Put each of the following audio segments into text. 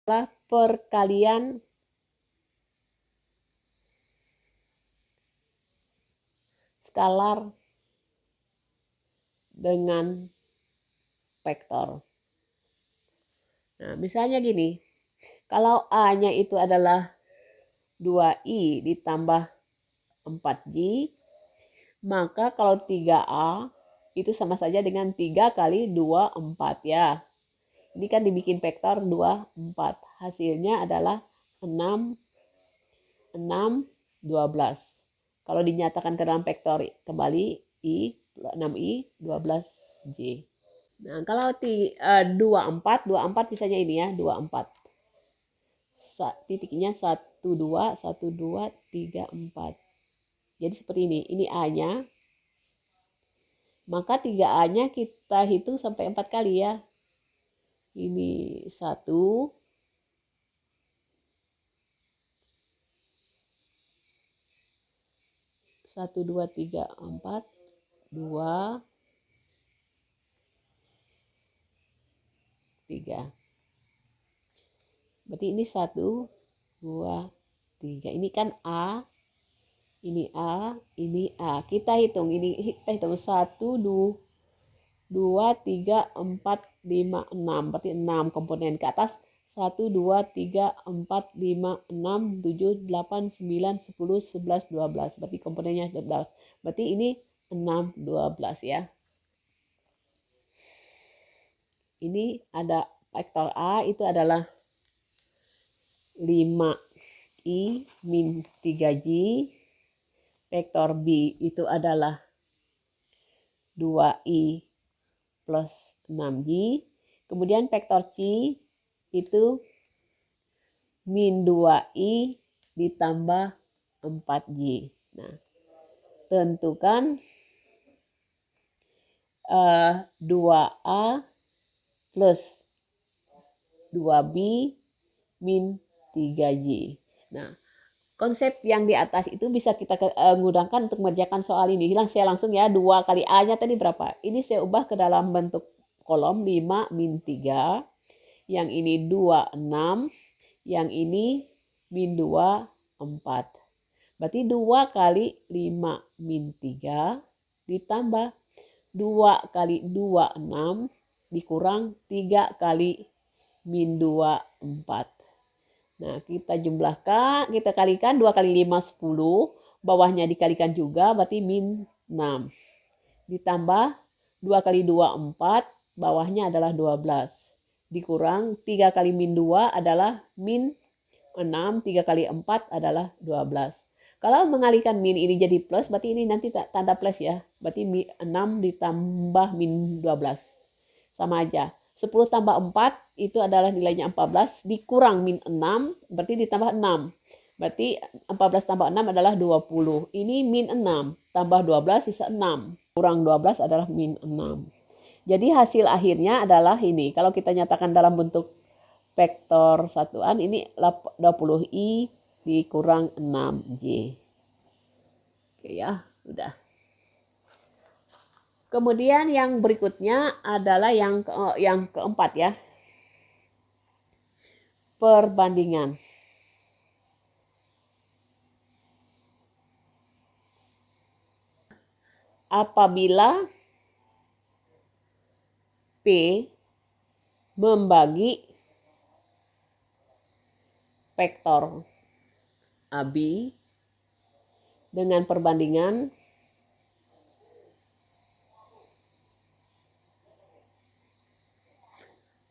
adalah perkalian skalar dengan vektor. Nah, misalnya gini, kalau A-nya itu adalah 2i ditambah 4j, maka kalau 3a itu sama saja dengan 3 kali 2, 4 ya. Ini kan dibikin vektor 2, 4. Hasilnya adalah 6, 6, 12. Kalau dinyatakan ke dalam vektor kembali, I, 6i, 12j. Nah, kalau 24 misalnya ini ya, 24. Titiknya 1, 2, 1, 2, 3, 4. Jadi seperti ini A-nya. Maka 3A-nya kita hitung sampai 4 kali ya. Ini 1, 1, 2, 3, 4, 2, 3. Berarti ini 1, 2, 3. Ini kan A, ini A, ini A. Kita hitung, 1, 2, 3, 4, 5, 6. Berarti 6 komponen ke atas. 1, 2, 3, 4, 5, 6, 7, 8, 9, 10, 11, 12. Berarti komponennya 12. Berarti ini 6, 12 ya. Ini ada vektor A itu adalah 5i min 3j. Vektor B itu adalah 2i plus 6j. Kemudian vektor C itu min 2i ditambah 4j. Nah, tentukan 2a plus 2b min 3j. Nah, konsep yang di atas itu bisa kita gunakan untuk mengerjakan soal ini. Saya langsung ya, 2 kali A-nya tadi berapa? Ini saya ubah ke dalam bentuk kolom 5 min 3. Yang ini 2, 6. Yang ini min 2, 4. Berarti 2 kali 5 min 3 ditambah 2 kali 2, 6 dikurang 3 kali min 2, 4. Nah, kita jumlahkan, kita kalikan 2 kali 5, 10. Bawahnya dikalikan juga, berarti min 6. Ditambah 2 kali 2, 4. Bawahnya adalah 12. Dikurang 3 kali min 2 adalah min 6. 3 kali 4 adalah 12. Kalau mengalihkan min ini jadi plus, berarti ini nanti tanda plus ya. Berarti 6 ditambah min 12. Sama aja. 10 tambah 4 itu adalah nilainya 14, dikurang min 6, berarti ditambah 6. Berarti 14 tambah 6 adalah 20. Ini min 6, tambah 12 sisa 6. Kurang 12 adalah min 6. Jadi hasil akhirnya adalah ini. Kalau kita nyatakan dalam bentuk vektor satuan, ini 20i dikurang 6j. Oke ya, udah. Kemudian yang berikutnya adalah yang keempat ya. Perbandingan. Apabila P membagi vektor AB dengan perbandingan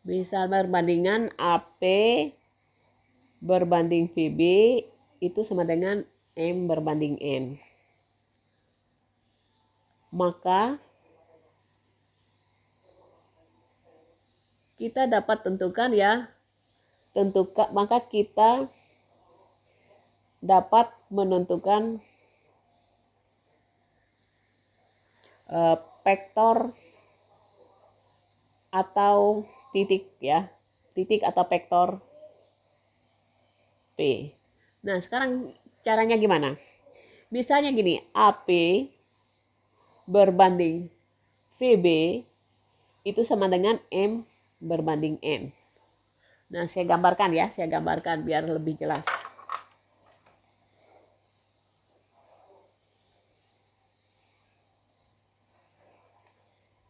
misal perbandingan AP berbanding VB itu sama dengan M berbanding N. Maka kita dapat tentukan ya, maka kita dapat menentukan vektor atau titik ya, titik atau vektor P. Nah, sekarang caranya gimana? Misalnya gini, AP berbanding VB itu sama dengan M berbanding N. Nah, saya gambarkan ya, saya gambarkan biar lebih jelas.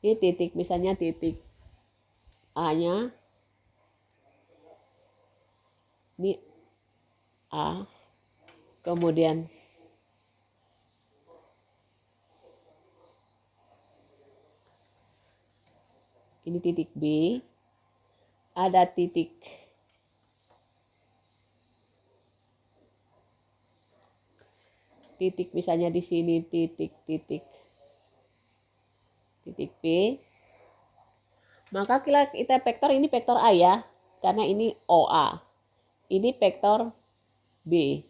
Ini titik, misalnya titik A-nya, ini A, kemudian ini titik B, ada titik misalnya di sini titik P, maka kita vektor ini vektor A ya, karena ini OA, ini vektor B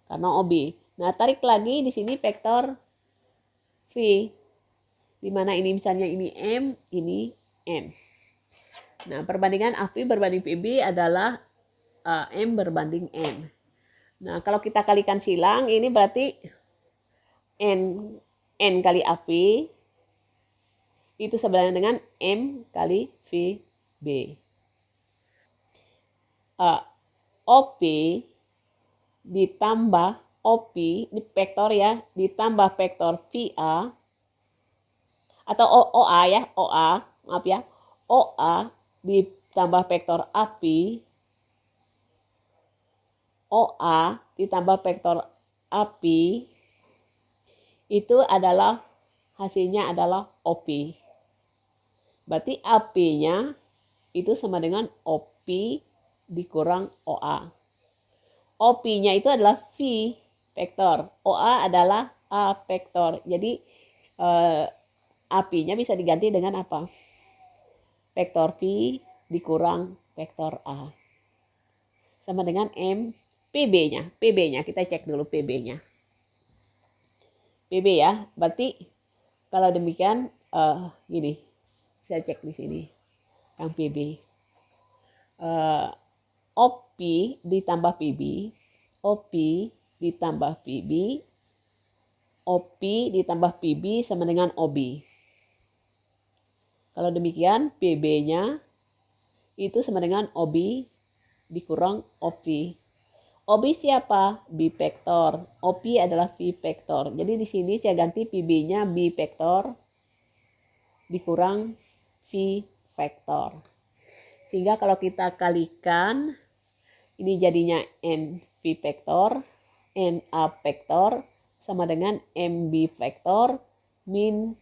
karena OB. Nah, tarik lagi di sini vektor V, di mana ini misalnya ini M, ini N. Nah, perbandingan AV berbanding PB adalah M berbanding N. Nah, kalau kita kalikan silang, ini berarti N kali AV itu sebenarnya dengan M kali VB. OP ditambah OP, ini vektor ya, ditambah vektor VA, atau OA ya, OA, maaf ya, OA ditambah vektor AP, OA ditambah vektor AP, itu adalah hasilnya adalah OP. Berarti AP-nya itu sama dengan OP dikurang OA. OP-nya itu adalah V vektor, OA adalah A vektor. Jadi AP-nya bisa diganti dengan apa? Vektor V dikurang vektor A. Sama dengan M. PB-nya kita cek dulu PB-nya. PB ya, berarti kalau demikian gini, saya cek di sini yang PB. OP ditambah PB, OP ditambah PB, OP ditambah PB sama dengan OB. Kalau demikian PB-nya itu sama dengan OB dikurang OP. OB siapa? B vektor. OP adalah V vektor. Jadi di sini saya ganti PB-nya B vektor dikurang V vektor. Sehingga kalau kita kalikan, ini jadinya N V vektor, N A vektor sama dengan MB vektor min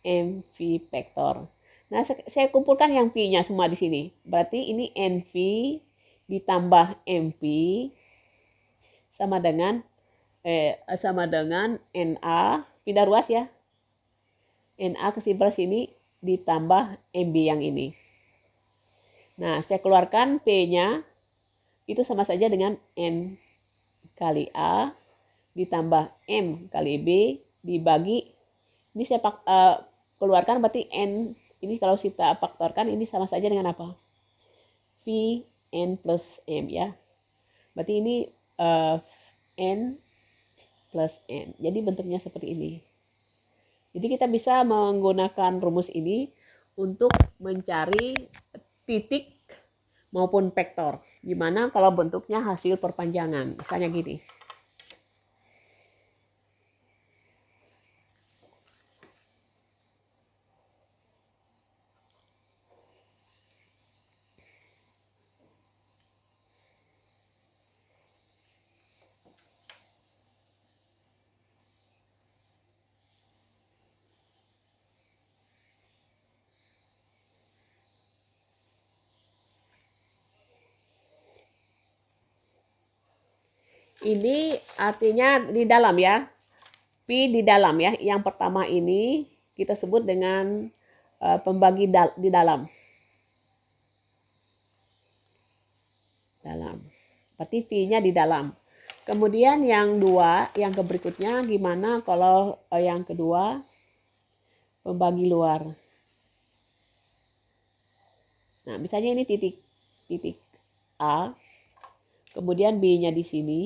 M V vektor. Nah, saya kumpulkan yang V-nya semua di sini. Berarti ini NV ditambah MP sama dengan NA, pindah ruas ya. NA ke sebelah sini ditambah MB yang ini. Nah, saya keluarkan P-nya itu sama saja dengan N kali A ditambah M kali B dibagi, ini saya keluarkan berarti N, ini kalau kita faktorkan ini sama saja dengan apa? V N plus M ya. Berarti ini N plus N. Jadi bentuknya seperti ini. Jadi kita bisa menggunakan rumus ini untuk mencari titik maupun vektor. Gimana kalau bentuknya hasil perpanjangan? Misalnya gini. Ini artinya di dalam ya. Pi di dalam ya. Yang pertama ini kita sebut dengan pembagi di dalam. Berarti V-nya di dalam. Kemudian yang dua, yang berikutnya gimana kalau yang kedua pembagi luar. Nah, misalnya ini titik A. Kemudian B-nya di sini.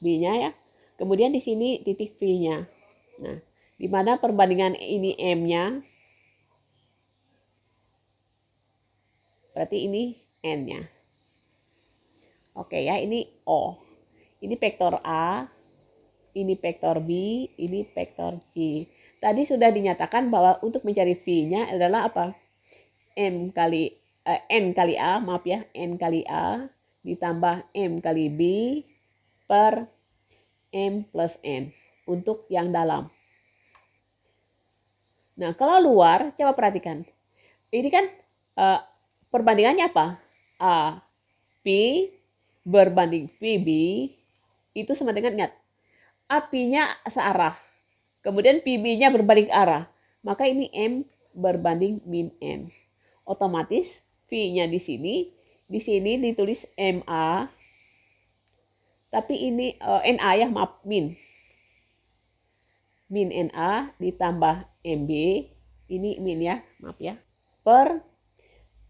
B-nya ya. Kemudian di sini titik V-nya. Nah, di mana perbandingan ini M-nya berarti ini N-nya. Oke ya, ini O. Ini vektor A, ini vektor B, ini vektor C. Tadi sudah dinyatakan bahwa untuk mencari V-nya adalah apa? N kali A, maaf ya, N kali A ditambah M kali B per M plus N untuk yang dalam. Nah, kalau luar, coba perhatikan. Ini kan perbandingannya apa? A, P berbanding PB itu sama dengan, ingat, apinya searah, kemudian PB-nya berbalik arah, maka ini M berbanding min N. Otomatis V-nya di sini ditulis MA, tapi ini NA ya, maaf, min NA ditambah MB, ini min ya, maaf ya, per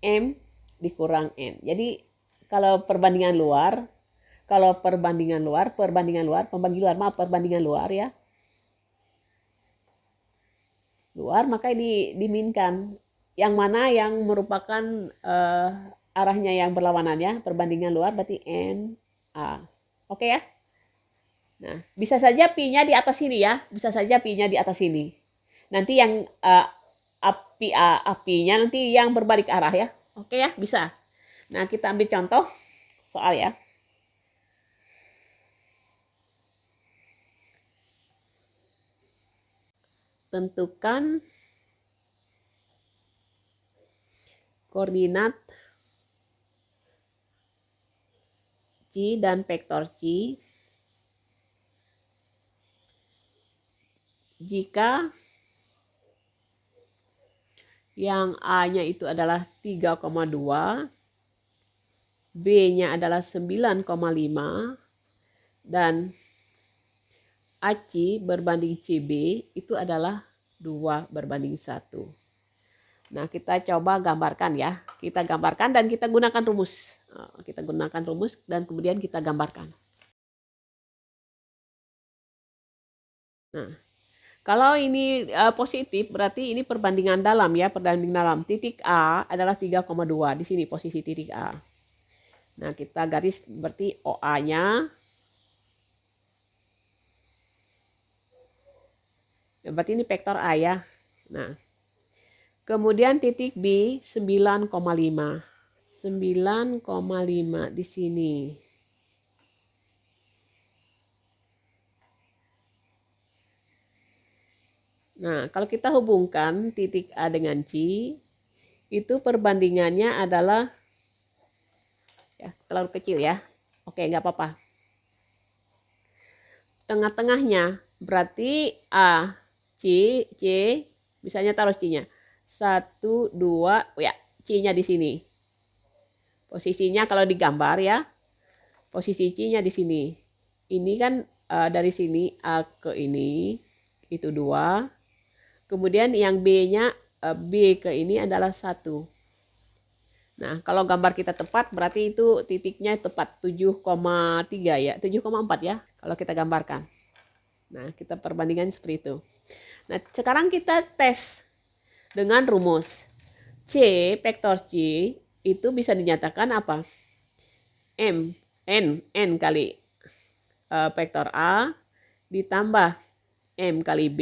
M dikurang N. Jadi kalau perbandingan luar, perbandingan luar ya. Luar, maka ini diminkan. Yang mana yang merupakan arahnya yang berlawanan ya, perbandingan luar berarti NA. Oke ya? Nah, bisa saja Pi-nya di atas sini ya, bisa saja Pi-nya di atas sini. Nanti yang apinya nanti yang berbalik arah ya. Oke ya, bisa. Nah, kita ambil contoh soal ya. Tentukan koordinat C dan vektor C jika yang A-nya itu adalah 3,2, B-nya adalah 9,5, dan AC berbanding CB itu adalah 2 berbanding 1. Nah, kita coba gambarkan ya. Kita gambarkan dan kita gunakan rumus. Kita gunakan rumus dan kemudian kita gambarkan. Nah, kalau ini positif berarti ini perbandingan dalam ya, perbandingan dalam. Titik A adalah 3,2 di sini posisi titik A. Nah, kita garis berarti OA-nya. Berarti ini vektor A ya. Nah, kemudian titik B 9,5. 9,5 di sini. Nah, kalau kita hubungkan titik A dengan C, itu perbandingannya adalah ya terlalu kecil ya. Oke, nggak apa-apa. Tengah-tengahnya berarti A, C, misalnya taruh C-nya. 1, 2, ya, C-nya di sini. Posisinya kalau digambar ya, posisi C-nya di sini. Ini kan dari sini A ke ini, itu 2. Kemudian yang B-nya, B ke ini adalah 1. Nah, kalau gambar kita tepat berarti itu titiknya tepat 7,3 ya, 7,4 ya kalau kita gambarkan. Nah, kita perbandingan seperti itu. Nah, sekarang kita tes dengan rumus. C, vektor C itu bisa dinyatakan apa? N kali vektor A ditambah M kali B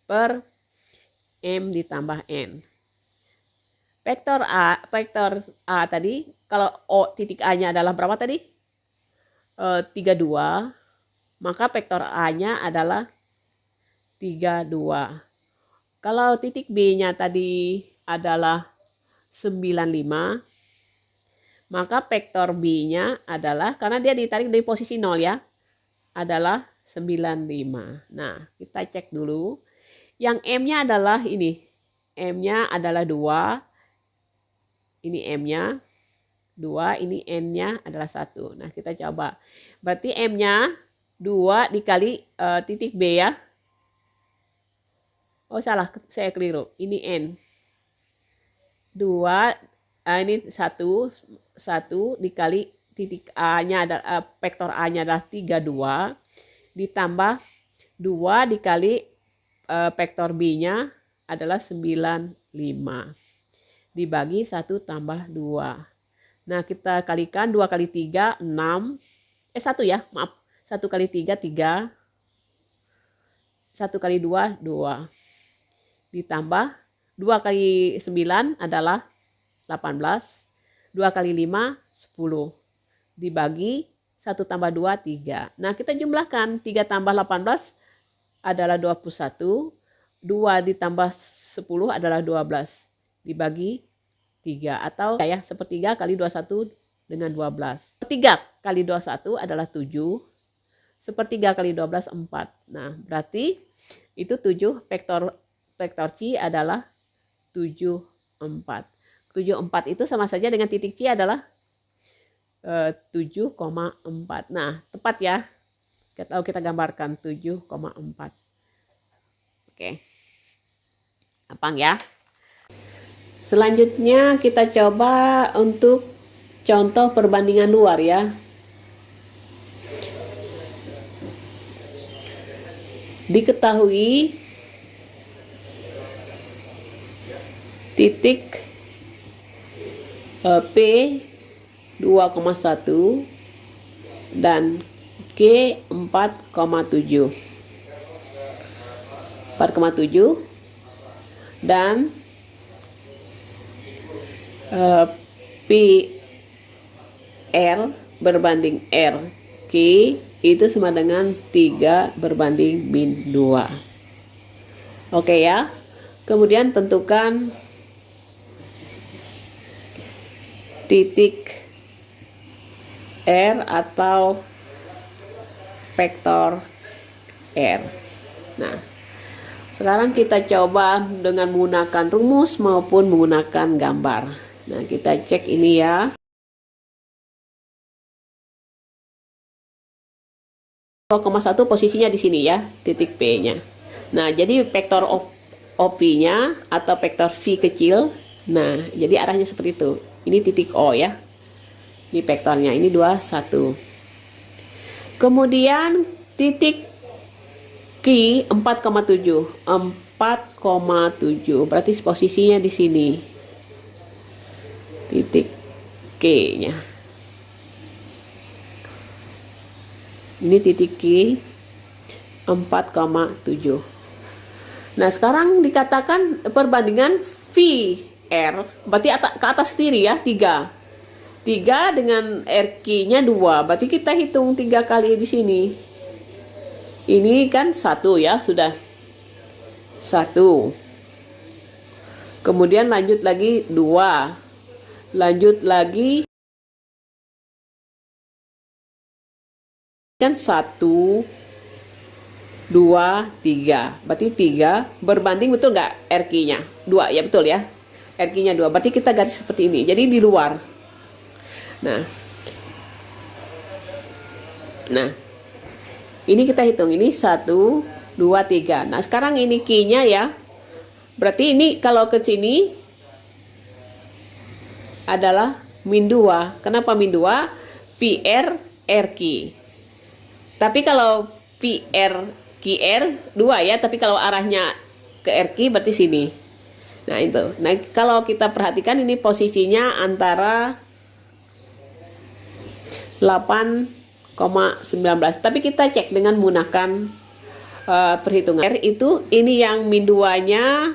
per M ditambah N. Vektor A tadi, kalau O titik A-nya adalah berapa tadi? 32, maka vektor A-nya adalah 32. Kalau titik B-nya tadi adalah 95, maka vektor B-nya adalah, karena dia ditarik dari posisi 0 ya, adalah 95. Nah, kita cek dulu. Yang M-nya adalah ini. M-nya adalah 2. Ini M-nya 2, ini N-nya adalah 1. Nah, kita coba. Berarti M-nya 2 dikali titik B ya. Oh, salah, saya keliru. Ini N. 2, ini 1 dikali titik A-nya adalah vektor A-nya adalah 32 ditambah 2 dikali vektor B-nya adalah 95. dibagi 1 tambah 2. Nah, kita kalikan 2 kali 3, 6. 1 ya, maaf. 1 kali 3, 3. 1 kali 2, 2. Ditambah 2 kali 9 adalah 18. 2 kali 5, 10. Dibagi 1 tambah 2, 3. Nah, kita jumlahkan. 3 tambah 18 adalah 21. 2 ditambah 10 adalah 12. Dibagi 3. Atau ya, sepertiga kali 21 dengan 12. Sepertiga kali 21 adalah 7. Sepertiga kali 12, 4. Nah, berarti itu 7 vektor C adalah 7, 4. 7, 4 itu sama saja dengan titik C adalah 7,4. Nah, tepat ya. Kita gambarkan 7,4. Oke. Gampang ya. Selanjutnya kita coba untuk contoh perbandingan luar ya. Diketahui titik P 2,1 dan Q 4,7 dan PR berbanding RQ itu sama dengan 3 berbanding min 2. Oke ya. Kemudian tentukan titik R atau vektor R. Nah, sekarang kita coba dengan menggunakan rumus maupun menggunakan gambar. Nah, kita cek ini ya. 2,1 posisinya di sini ya, titik P-nya. Nah, jadi vektor OP-nya atau vektor V kecil. Nah, jadi arahnya seperti itu. Ini titik O ya. Ini vektornya, ini 21. Kemudian titik Q 4,7. 4,7. Berarti posisinya di sini. Titik Q-nya. Ini titik Q 4,7. Nah, sekarang dikatakan perbandingan VR, berarti ke atas sendiri ya, 3. 3 dengan RQ-nya 2, berarti kita hitung 3 kali di sini. Ini kan 1 ya, sudah 1. Kemudian lanjut lagi 2. Lanjut lagi kan 1, 2, 3. Berarti 3 berbanding, betul nggak RQ-nya? 2 ya, betul ya. RQ-nya 2. Berarti kita garis seperti ini. Jadi di luar. Nah, ini kita hitung. Ini 1, 2, 3. Nah, sekarang ini Q-nya ya. Berarti ini kalau ke sini adalah min 2. Kenapa min 2? PR, RQ. Tapi kalau PR, QR 2 ya, tapi kalau arahnya ke RQ berarti sini. Nah, itu. Nah, kalau kita perhatikan ini posisinya antara 8,19. Tapi kita cek dengan menggunakan perhitungan R itu, ini yang min 2-nya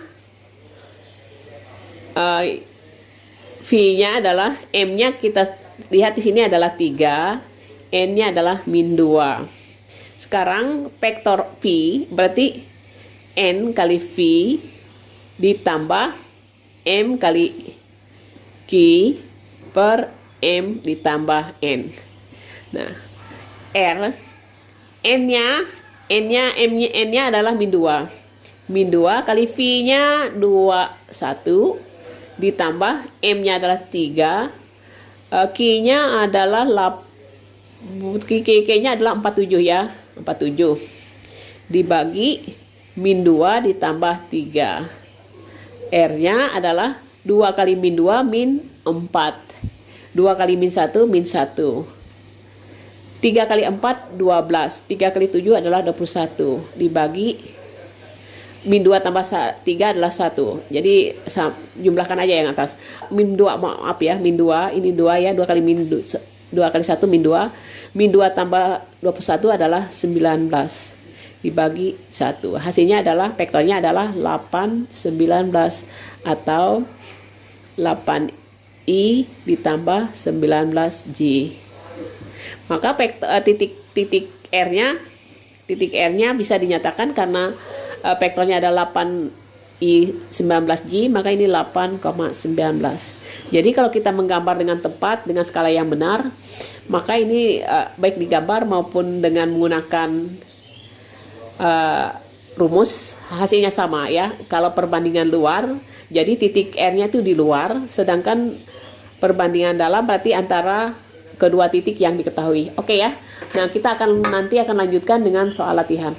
V-nya adalah, M-nya kita lihat di sini adalah 3, N-nya adalah min 2. Sekarang vektor V berarti N kali V ditambah M kali Q per M ditambah N. Nah, R N-nya adalah min 2. Min 2 kali V-nya 21 ditambah M-nya adalah 3. Q-nya adalah Q-nya adalah 47 ya. 47 dibagi min 2 ditambah 3. R-nya adalah 2 kali min 2 min 4. 2 kali min 1 min 1. 3 kali 4 12. 3 kali 7 adalah 21 dibagi min 2 tambah 3 adalah 1. Jadi jumlahkan aja yang atas. Min 2, maaf ya, min 2, ini 2 ya, 2 kali min 2 kali 1 min 2. Min 2 tambah 21 adalah 19 dibagi 1. Hasilnya adalah, vektornya adalah 8, 19 atau 8i ditambah 19j. Maka titik R-nya bisa dinyatakan karena vektornya ada 8i 19j, maka ini 8,19. Jadi kalau kita menggambar dengan tepat dengan skala yang benar, maka ini baik digambar maupun dengan menggunakan rumus, hasilnya sama ya. Kalau perbandingan luar, jadi titik R-nya itu di luar, sedangkan perbandingan dalam berarti antara kedua titik yang diketahui. Oke ya. Nah, kita nanti akan lanjutkan dengan soal latihan.